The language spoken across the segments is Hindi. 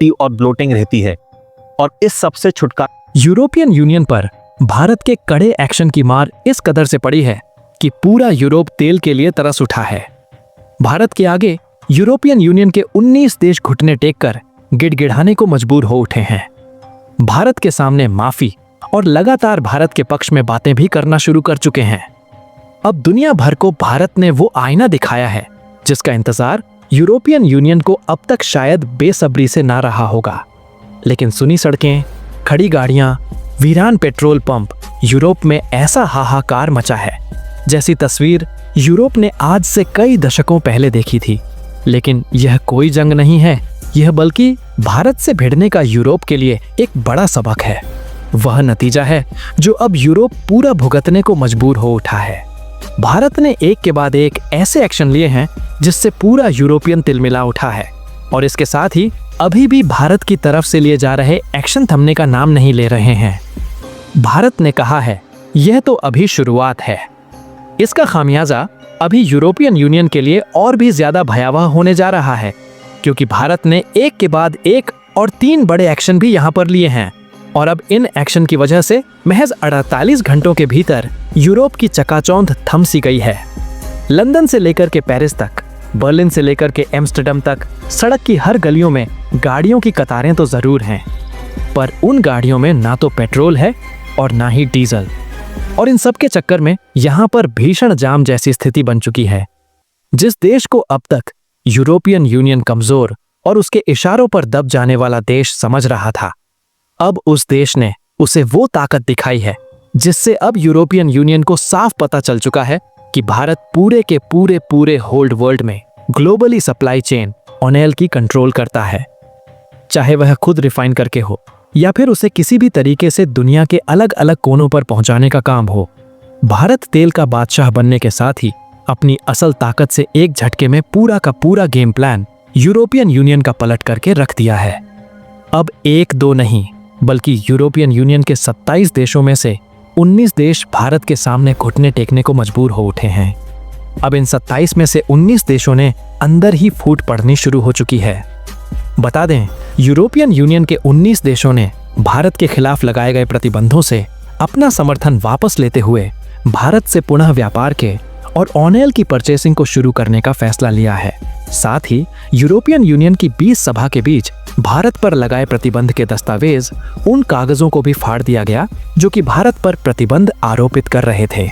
एसिडिटी और ब्लोटिंग रहती है, और इस सब से छुटकारा। यूरोपियन यूनियन पर भारत के कड़े एक्शन की मार इस कदर से पड़ी है कि पूरा यूरोप तेल के लिए तरस उठा है। भारत के आगे यूरोपियन यूनियन के 19 देश घुटने टेककर गिड़गिड़ाने को मजबूर हो उठे हैं। भारत के सामने माफी और लगातार भारत के पक्ष में बातें भी करना शुरू कर चुके हैं। अब दुनिया भर को भारत ने वो आईना दिखाया है जिसका इंतजार यूरोपियन यूनियन को अब तक शायद बेसब्री से ना रहा होगा। लेकिन सुनी सड़कें, खड़ी गाड़ियां, वीरान पेट्रोल पंप, यूरोप में ऐसा हाहाकार मचा है जैसी तस्वीर यूरोप ने आज से कई दशकों पहले देखी थी। लेकिन यह कोई जंग नहीं है, यह बल्कि भारत से भिड़ने का यूरोप के लिए एक बड़ा सबक है। वह नतीजा है जो अब यूरोप पूरा भुगतने को मजबूर हो उठा है। भारत ने एक के बाद एक ऐसे एक्शन लिए हैं जिससे पूरा यूरोपियन तिलमिला उठा है, और इसके साथ ही अभी भी भारत की तरफ से लिए जा रहे एक्शन थमने का नाम नहीं ले रहे हैं। भारत ने कहा है यह तो अभी शुरुआत है, इसका खामियाजा अभी यूरोपियन यूनियन के लिए और भी ज्यादा भयावह होने जा रहा है, क्योंकि भारत ने एक के बाद एक और 3 बड़े एक्शन भी यहाँ पर लिए हैं, और अब इन एक्शन की वजह से महज 48 घंटों के भीतर यूरोप की चकाचौंध थम सी गई है। लंदन से लेकर के पेरिस तक, बर्लिन से लेकर के एम्स्टर्डम तक सड़क की हर गलियों में गाड़ियों की कतारें तो जरूर हैं, पर उन गाड़ियों में ना तो पेट्रोल है और ना ही डीजल, और इन सब के चक्कर में यहाँ पर भीषण जाम जैसी स्थिति बन चुकी है। जिस देश को अब तक यूरोपियन यूनियन कमजोर और उसके इशारों पर दब जाने वाला देश समझ रहा था, अब उस देश ने उसे वो ताकत दिखाई है जिससे अब यूरोपियन यूनियन को साफ पता चल चुका है कि भारत पूरे के पूरे होल्ड वर्ल्ड में ग्लोबली सप्लाई चेन ऑनेल की कंट्रोल करता है, चाहे वह खुद रिफाइन करके हो या फिर उसे किसी भी तरीके से दुनिया के अलग अलग कोनों पर पहुंचाने का काम हो। भारत तेल का बादशाह बनने के साथ ही अपनी असल ताकत से एक झटके में पूरा का पूरा गेम प्लान यूरोपियन यूनियन का पलट करके रख दिया है। अब 1-2 नहीं बल्कि यूरोपियन यूनियन के 27 देशों में से 19 देश भारत के सामने घुटने टेकने को मजबूर हो उठे हैं। अब इन 27 में से 19 देशों ने अंदर ही फूट पड़नी शुरू हो चुकी है। बता दें, यूरोपियन यूनियन के 19 देशों ने भारत के खिलाफ लगाए गए प्रतिबंधों से अपना समर्थन वापस लेते हुए भारत से पुनः व्यापार के और ऑनेल की परचेसिंग को शुरू करने का फैसला लिया है। साथ ही यूरोपियन यूनियन की 20 सभा के बीच भारत पर लगाए प्रतिबंध के दस्तावेज, उन कागजों को भी फाड़ दिया गया जो कि भारत पर प्रतिबंध आरोपित कर रहे थे।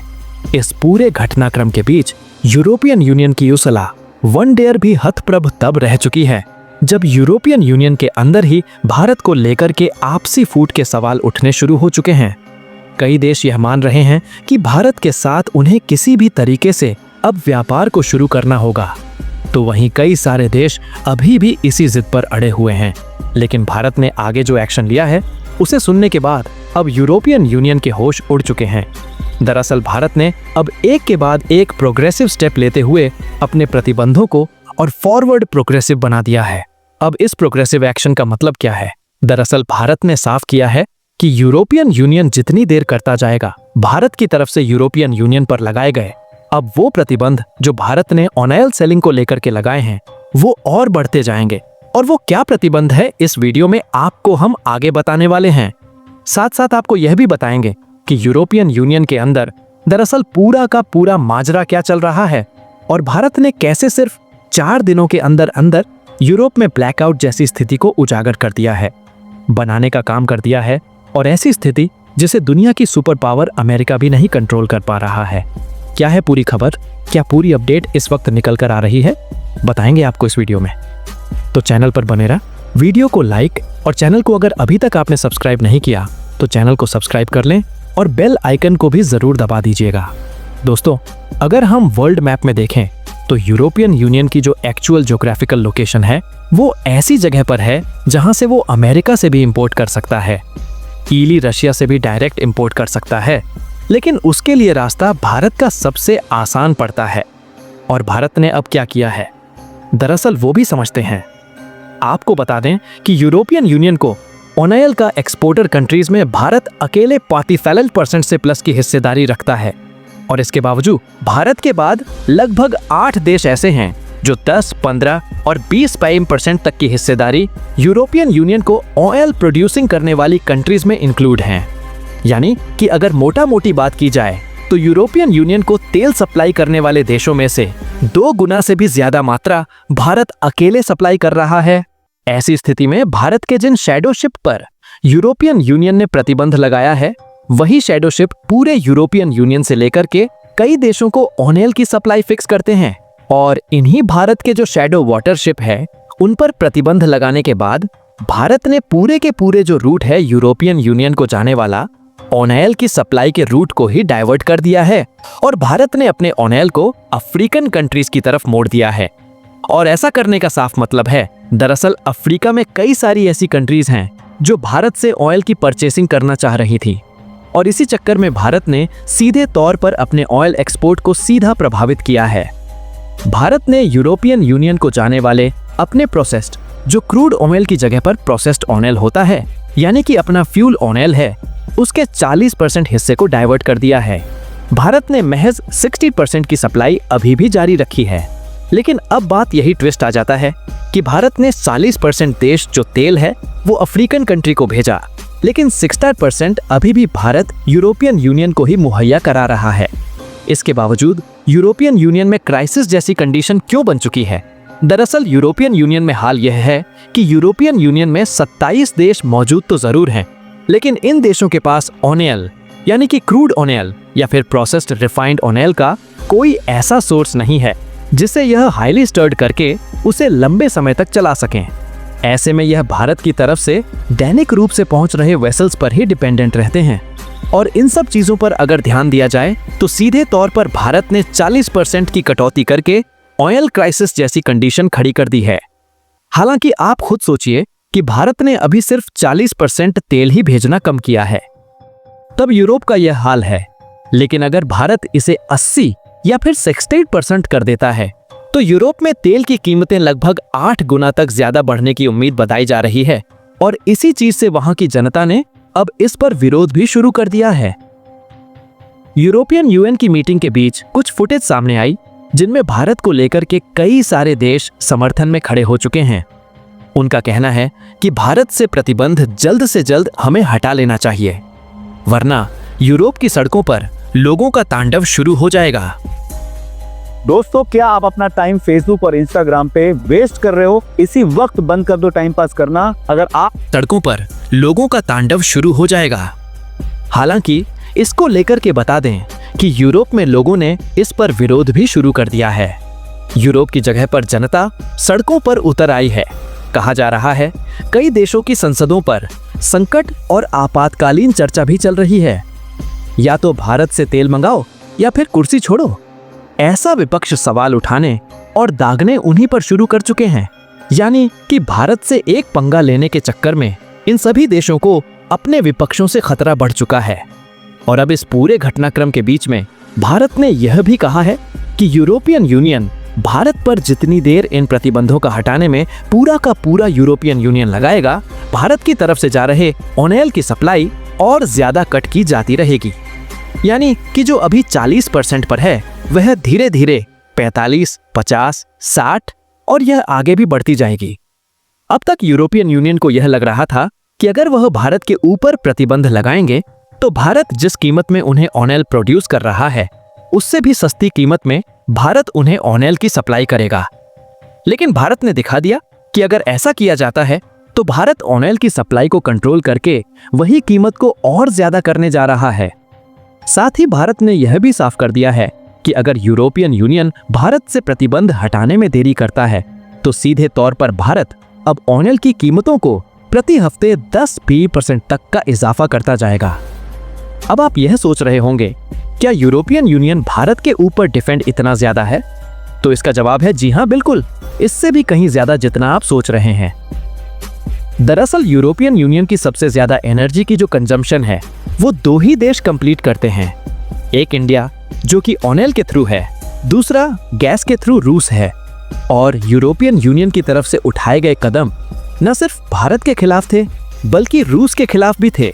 इस पूरे घटनाक्रम के बीच यूरोपियन यूनियन की युसला वन डेयर भी हतप्रभ तब रह चुकी है जब यूरोपियन यूनियन के अंदर ही भारत को लेकर के आपसी फूट के सवाल उठने शुरू हो चुके हैं। कई देश यह मान रहे हैं कि भारत के साथ उन्हें किसी भी तरीके से अब व्यापार को शुरू करना होगा, तो वहीं कई सारे देश अभी भी इसी जिद पर अड़े हुए हैं। लेकिन भारत ने आगे जो एक्शन लिया है उसे सुनने के बाद अब यूरोपियन यूनियन के होश उड़ चुके हैं। दरअसल भारत ने अब एक के बाद एक प्रोग्रेसिव स्टेप लेते हुए अपने प्रतिबंधों को और फॉरवर्ड प्रोग्रेसिव बना दिया है। अब इस प्रोग्रेसिव एक्शन का मतलब क्या है? दरअसल भारत ने साफ किया है कि यूरोपियन यूनियन जितनी देर करता जाएगा, भारत की तरफ से यूरोपियन यूनियन पर लगाए गए अब वो प्रतिबंध जो भारत ने ऑनेल सेलिंग को लेकर के लगाए हैं वो और बढ़ते जाएंगे। और वो क्या प्रतिबंध है इस वीडियो में आपको हम आगे बताने वाले हैं। साथ साथ आपको यह भी बताएंगे कि यूरोपियन यूनियन के अंदर दरअसल पूरा का पूरा माजरा क्या चल रहा है और भारत ने कैसे सिर्फ 4 दिनों के अंदर अंदर यूरोप में ब्लैकआउट जैसी स्थिति को उजागर कर दिया है, बनाने का काम कर दिया है, और ऐसी स्थिति जिसे दुनिया की सुपर पावर अमेरिका भी नहीं कंट्रोल कर पा रहा है। क्या है पूरी खबर? क्या पूरी अपडेट इस वक्त निकल कर आ रही है? बताएंगे आपको इस वीडियो में। तो चैनल पर बने रहा, वीडियो को लाइक, और चैनल को अगर अभी तक आपने सब्सक्राइब नहीं किया तो चैनल को सब्सक्राइब कर लें और बेल आइकन को भी जरूर दबा दीजिएगा। दोस्तों, अगर हम वर्ल्ड मैप में देखें तो यूरोपियन यूनियन की जो एक्चुअल ज्योग्राफिकल लोकेशन है वो ऐसी जगह पर है जहां से वो अमेरिका से भी इंपोर्ट कर सकता है, ईली रशिया से भी डायरेक्ट इंपोर्ट कर सकता है, लेकिन उसके लिए रास्ता भारत का सबसे आसान पड़ता है। और भारत ने अब क्या किया है दरअसल वो भी समझते हैं। आपको बता दें कि यूरोपियन यूनियन को ऑनेल का एक्सपोर्टर कंट्रीज में भारत अकेले 45% से प्लस की हिस्सेदारी रखता है, और इसके बावजूद भारत के बाद लगभग 8 देश ऐसे हैं जो 10, 15 और 20% तक की हिस्सेदारी यूरोपियन यूनियन को ऑयल प्रोड्यूसिंग करने वाली कंट्रीज में इंक्लूड हैं। यानी कि अगर मोटा मोटी बात की जाए तो यूरोपियन यूनियन को तेल सप्लाई करने वाले देशों में से 2 गुना से भी ज्यादा मात्रा भारत अकेले सप्लाई कर रहा है। ऐसी स्थिति में भारत के जिन शैडो शिप पर यूरोपियन यूनियन ने प्रतिबंध लगाया है, वही शैडो शिप पूरे यूरोपियन यूनियन से लेकर के कई देशों को ऑयल की सप्लाई फिक्स करते हैं। और इन्हीं भारत के जो शैडो वाटर शिप है, उन पर प्रतिबंध लगाने के बाद भारत ने पूरे के पूरे जो रूट है यूरोपियन यूनियन को जाने वाला, ऑयल की सप्लाई के रूट को ही डाइवर्ट कर दिया है और भारत ने अपने ऑयल को अफ्रीकन कंट्रीज की तरफ मोड़ दिया है। और ऐसा करने का साफ मतलब है, दरअसल अफ्रीका में कई सारी ऐसी कंट्रीज हैं जो भारत से ऑयल की परचेसिंग करना चाह रही थी और इसी चक्कर में भारत ने सीधे तौर पर अपने ऑयल एक्सपोर्ट को सीधा प्रभावित किया है। भारत ने यूरोपियन यूनियन को जाने वाले अपने प्रोसेस्ड, जो क्रूड ऑयल की जगह पर प्रोसेस्ड ऑयल होता है, यानी कि अपना फ्यूल ऑयल है, उसके 40% हिस्से को डाइवर्ट कर दिया है। भारत ने महज 60% की सप्लाई अभी भी जारी रखी है। लेकिन अब बात यही ट्विस्ट आ जाता है कि भारत ने 40% देश जो तेल है वो अफ्रीकन कंट्री को भेजा, लेकिन 60% अभी भी भारत यूरोपियन यूनियन को ही मुहैया करा रहा है। इसके बावजूद यूरोपियन यूनियन में क्राइसिस जैसी कंडीशन क्यों बन चुकी है? दरअसल यूरोपियन यूनियन में हाल यह है कि यूरोपियन यूनियन में 27 देश मौजूद तो जरूर हैं, लेकिन इन देशों के पास ऑयल यानी कि क्रूड ऑयल या फिर प्रोसेस्ड रिफाइंड ऑयल का कोई ऐसा सोर्स नहीं है जिसे यह हाईली स्टर्ड करके उसे लंबे समय तक चला सकें। ऐसे में यह भारत की तरफ से दैनिक रूप से पहुंच रहे वेसल्स पर ही डिपेंडेंट रहते हैं। और इन सब चीजों पर अगर ध्यान दिया जाए तो सीधे तौर पर भारत ने 40% की कटौती करके ऑयल क्राइसिस जैसी कंडीशन खड़ी कर दी है। हालांकि आप खुद सोचिए कि भारत ने अभी सिर्फ 40% तेल ही भेजना कम किया है, तब यूरोप का यह हाल है। लेकिन अगर भारत इसे 80 या फिर 68% कर देता है तो यूरोप में तेल की कीमतें लगभग 8 गुना तक ज्यादा बढ़ने की उम्मीद बताई जा रही है। और इसी चीज से वहां की जनता ने अब इस पर विरोध भी शुरू कर दिया है। यूरोपियन यूएन की मीटिंग के बीच कुछ फुटेज सामने आई जिनमें भारत को लेकर के कई सारे देश समर्थन में खड़े हो चुके हैं। उनका कहना है कि भारत से प्रतिबंध जल्द से जल्द हमें हटा लेना चाहिए, वरना यूरोप की सड़कों पर लोगों का तांडव शुरू हो जाएगा। दोस्तों, क्या आप अपना टाइम फेसबुक और इंस्टाग्राम पे वेस्ट कर रहे हो? इसी वक्त बंद कर दो टाइम पास करना। अगर आप सड़कों पर लोगों का तांडव शुरू हो जाएगा। हालांकि इसको लेकर के बता दें कि यूरोप में लोगों ने इस पर विरोध भी शुरू कर दिया है। यूरोप की जगह पर जनता सड़कों पर उतर आई है। कहा जा रहा है कई देशों की संसदों पर संकट और आपातकालीन चर्चा भी चल रही है। या तो भारत से तेल मंगाओ या फिर कुर्सी छोड़ो, ऐसा विपक्ष सवाल उठाने और दागने उन्हीं पर शुरू कर चुके हैं। यानी कि भारत से एक पंगा लेने के चक्कर में इन सभी देशों को अपने विपक्षों से खतरा बढ़ चुका है। और अब इस पूरे घटनाक्रम के बीच में भारत ने यह भी कहा है कि यूरोपियन यूनियन भारत पर जितनी देर इन प्रतिबंधों का हटाने में पूरा का पूरा यूरोपियन यूनियन लगाएगा, भारत की तरफ से जा रहे ऑयल की सप्लाई और ज्यादा कट की जाती रहेगी। यानी कि जो अभी 40% पर है वह धीरे धीरे 45, 50, 60 और यह आगे भी बढ़ती जाएगी। अब तक यूरोपियन यूनियन को यह लग रहा था कि अगर वह भारत के ऊपर प्रतिबंध लगाएंगे तो भारत जिस कीमत में उन्हें ऑयल प्रोड्यूस कर रहा है उससे भी सस्ती कीमत में भारत उन्हें ऑयल की सप्लाई करेगा। लेकिन भारत ने दिखा दिया कि अगर ऐसा किया जाता है तो भारत ऑयल की सप्लाई को कंट्रोल करके वही कीमत को और ज्यादा करने जा रहा है। साथ ही भारत ने यह भी साफ कर दिया है कि अगर यूरोपियन यूनियन भारत से प्रतिबंध हटाने में देरी करता है तो सीधे तौर पर भारत अब ऑयल की कीमतों को प्रति हफ्ते 10% तक का इजाफा करता जाएगा। अब आप यह सोच रहे होंगे, क्या यूरोपियन यूनियन भारत के ऊपर डिफेंड इतना ज्यादा है? तो इसका जवाब है जी हाँ, बिल्कुल, इससे भी कहीं ज्यादा जितना आप सोच रहे हैं। दरअसल यूरोपियन यूनियन की सबसे ज्यादा एनर्जी की जो कंजम्पशन है वो 2 ही देश कंप्लीट करते हैं। एक इंडिया जो कि ऑयल के थ्रू है, दूसरा गैस के थ्रू रूस है। और यूरोपियन यूनियन की तरफ से उठाए गए कदम न सिर्फ भारत के खिलाफ थे बल्कि रूस के खिलाफ भी थे।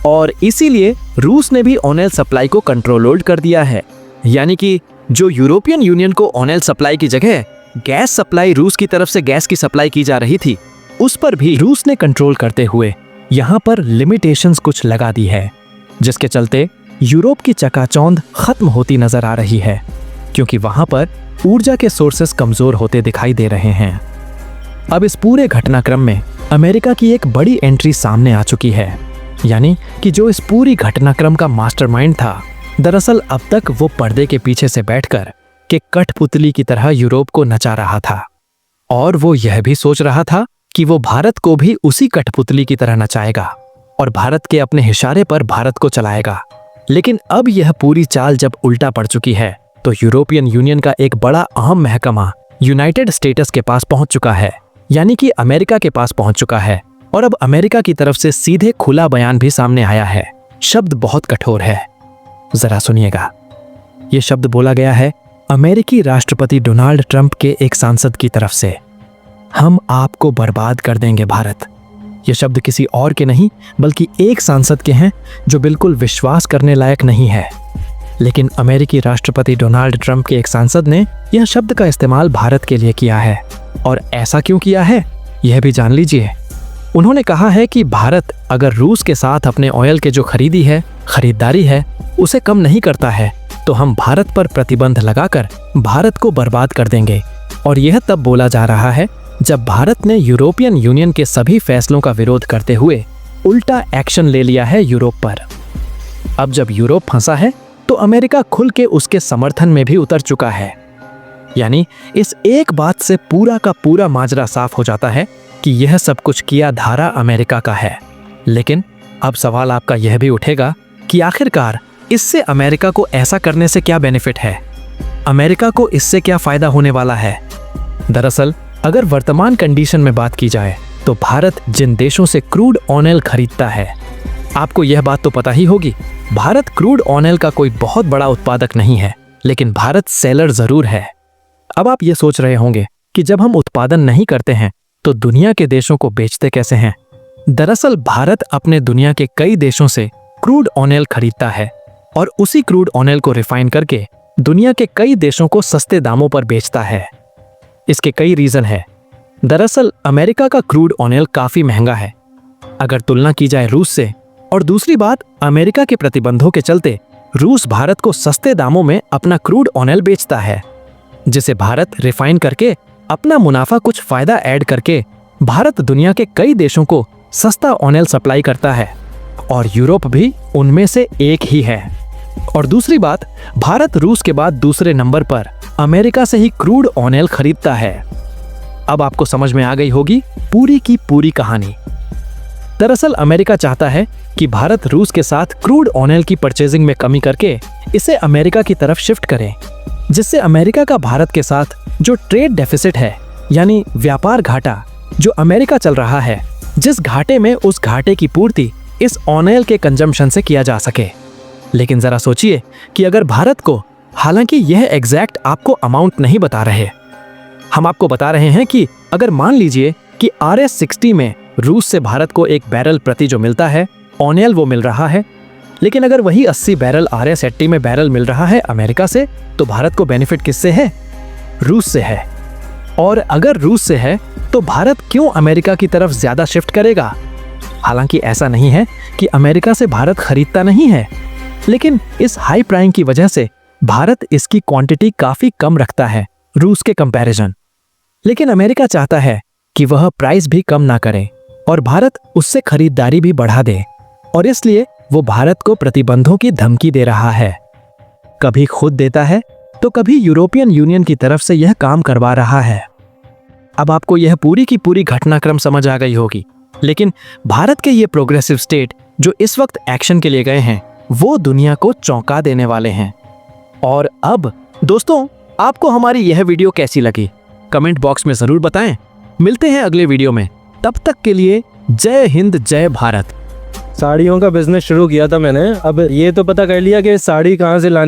और इसीलिए रूस ने भी ऑयल सप्लाई को कंट्रोल कर दिया है। यानी कि जो यूरोपियन यूनियन को ऑयल सप्लाई की जगह गैस सप्लाई रूस की तरफ से गैस की सप्लाई की जा रही थी, उस पर भी रूस ने कंट्रोल करते हुए यहाँ पर लिमिटेशंस कुछ लगा दी है, जिसके चलते यूरोप की चकाचौंध खत्म होती नजर आ रही है, क्योंकि वहां पर ऊर्जा के सोर्सेस कमजोर होते दिखाई दे रहे हैं। अब इस पूरे घटनाक्रम में अमेरिका की एक बड़ी एंट्री सामने आ चुकी है, यानी कि जो इस पूरी घटनाक्रम का मास्टरमाइंड था, दरअसल अब तक वो पर्दे के पीछे से बैठकर के कठपुतली की तरह यूरोप को नचा रहा था, और वो यह भी सोच रहा था कि वो भारत को भी उसी कठपुतली की तरह नचाएगा और भारत के अपने इशारे पर भारत को चलाएगा। लेकिन अब यह पूरी चाल जब उल्टा पड़ चुकी है, तो यूरोपियन यूनियन का एक बड़ा अहम महकमा यूनाइटेड स्टेट्स के पास पहुंच चुका है, यानी कि अमेरिका के पास पहुंच चुका है। और अब अमेरिका की तरफ से सीधे खुला बयान भी सामने आया है। शब्द बहुत कठोर है, जरा सुनिएगा। यह शब्द बोला गया है अमेरिकी राष्ट्रपति डोनाल्ड ट्रंप के एक सांसद की तरफ से, हम आपको बर्बाद कर देंगे भारत। ये शब्द किसी और के नहीं बल्कि एक सांसद के हैं जो बिल्कुल विश्वास करने लायक नहीं है। लेकिन अमेरिकी राष्ट्रपति डोनाल्ड ट्रंप के एक सांसद ने यह शब्द का इस्तेमाल भारत के लिए किया है, और ऐसा क्यों किया है यह भी जान लीजिए। उन्होंने कहा है कि भारत अगर रूस के साथ अपने ऑयल के जो खरीदारी है उसे कम नहीं करता है, तो हम भारत पर प्रतिबंध लगाकर भारत को बर्बाद कर देंगे। और यह तब बोला जा रहा है जब भारत ने यूरोपियन यूनियन के सभी फैसलों का विरोध करते हुए उल्टा एक्शन ले लिया है यूरोप पर। अब जब यूरोप फंसा है तो अमेरिका खुल के उसके समर्थन में भी उतर चुका है। यानी इस एक बात से पूरा का पूरा माजरा साफ हो जाता है कि यह सब कुछ किया धारा अमेरिका का है। लेकिन अब सवाल आपका यह भी उठेगा कि आखिरकार इससे अमेरिका को ऐसा करने से क्या बेनिफिट है, अमेरिका को इससे क्या फायदा होने वाला है। दरअसल अगर वर्तमान कंडीशन में बात की जाए तो भारत जिन देशों से क्रूड ऑयल खरीदता है, आपको यह बात तो पता ही होगी, भारत क्रूड ऑयल का कोई बहुत बड़ा उत्पादक नहीं है, लेकिन भारत सेलर जरूर है। अब आप ये सोच रहे होंगे कि जब हम उत्पादन नहीं करते हैं तो दुनिया के देशों को बेचते कैसे हैं। दरअसल भारत अपने दुनिया के कई देशों से क्रूड ऑयल खरीदता है और उसी क्रूड ऑयल को रिफाइन करके दुनिया के कई देशों को सस्ते दामों पर बेचता है। इसके कई रीजन है। दरअसल अमेरिका का क्रूड ऑयल काफी महंगा है अगर तुलना की जाए रूस से, और दूसरी बात अमेरिका के प्रतिबंधों के चलते रूस भारत को सस्ते दामों में अपना क्रूड ऑयल बेचता है, जिसे भारत रिफाइन करके अपना मुनाफा कुछ फायदा ऐड करके भारत दुनिया के कई देशों को सस्ता ऑयल सप्लाई करता है, और यूरोप भी उनमें से एक ही है। और दूसरी बात, भारत रूस के बाद दूसरे नंबर पर अमेरिका से ही क्रूड ऑयल खरीदता है। अब आपको समझ में आ गई होगी पूरी की पूरी कहानी। दरअसल अमेरिका चाहता है कि भारत रूस के साथ क्रूड ऑयल की परचेजिंग में कमी करके इसे अमेरिका की तरफ शिफ्ट करे, जिससे अमेरिका का भारत के साथ जो ट्रेड डेफिसिट है, यानी व्यापार घाटा जो अमेरिका चल रहा है, जिस घाटे में उस घाटे की पूर्ति इस ऑयल के कंजम्पशन से किया जा सके। लेकिन जरा सोचिए कि अगर भारत को, हालांकि यह एग्जैक्ट आपको अमाउंट नहीं बता रहे, हम आपको बता रहे हैं कि अगर मान लीजिए कि RS-60 में रूस से भारत को 1 बैरल प्रति जो मिलता है ऑयल वो मिल रहा है, लेकिन अगर वही 80 बैरल RS-80 में बैरल मिल रहा है अमेरिका से, तो भारत को बेनिफिट किससे है? रूस से है। और अगर रूस से है तो भारत क्यों अमेरिका की तरफ ज्यादा शिफ्ट करेगा? हालांकि ऐसा नहीं है कि अमेरिका से भारत खरीदता नहीं है, लेकिन इस हाई प्राइम की वजह से भारत इसकी क्वांटिटी काफी कम रखता है रूस के कंपैरिजन। लेकिन अमेरिका चाहता है कि वह प्राइस भी कम ना करे और भारत उससे खरीदारी भी बढ़ा दे, और इसलिए वो भारत को प्रतिबंधों की धमकी दे रहा है। कभी खुद देता है तो कभी यूरोपियन यूनियन की तरफ से यह काम करवा रहा है। अब आपको यह पूरी की पूरी घटनाक्रम समझ आ गई होगी, लेकिन भारत के ये प्रोग्रेसिव स्टेट जो इस वक्त एक्शन के लिए गए हैं वो दुनिया को चौंका देने वाले हैं। और अब दोस्तों, आपको हमारी यह वीडियो कैसी लगी कमेंट बॉक्स में जरूर बताएं। मिलते हैं अगले वीडियो में, तब तक के लिए जय हिंद जय भारत। साड़ियों का बिजनेस शुरू किया था मैंने, अब ये तो पता कर लिया कि साड़ी कहाँ से लानी